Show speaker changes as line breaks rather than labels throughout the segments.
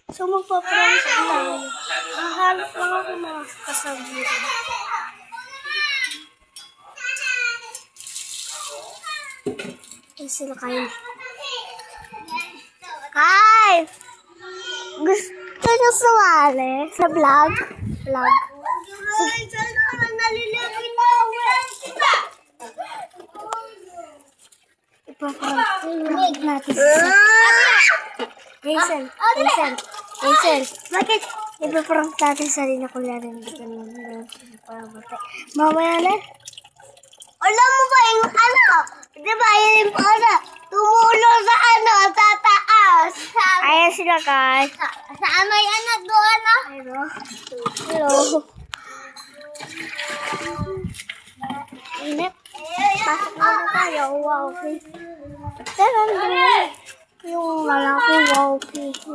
So, magpa-prank tayo. Hahanap lang ako mga kasabihan. Ay, sila kayo. Kyle! Gusto niyo sumali sa vlog? Vlog. Ipaprank natin sa... Hazel. Bakit? Ipaprank natin sa rin ako lang rin dito naman. Mamaya na. Alam mo ba yung ano? Di ba yung ano? Tumulong sa ano? Sa taas. Ayan sila guys. Saan may anak doon na? Hello. Init. Pasok na tayo. Wow. Pero yung lalaki, wow, fish.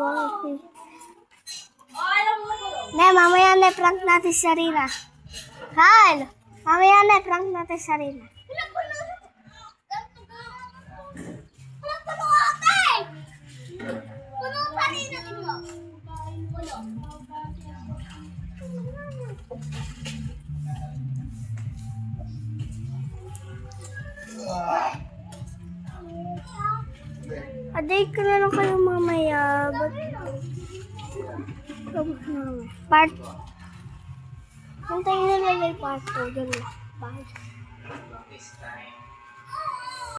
Ne, mamaya na prank natin si Sarina. Hal! Mamaya na prank natin si Sarina. Aday ko na lang kayo mamaya. Part. Puntayin na lang yung part 2. Ganun. Bye.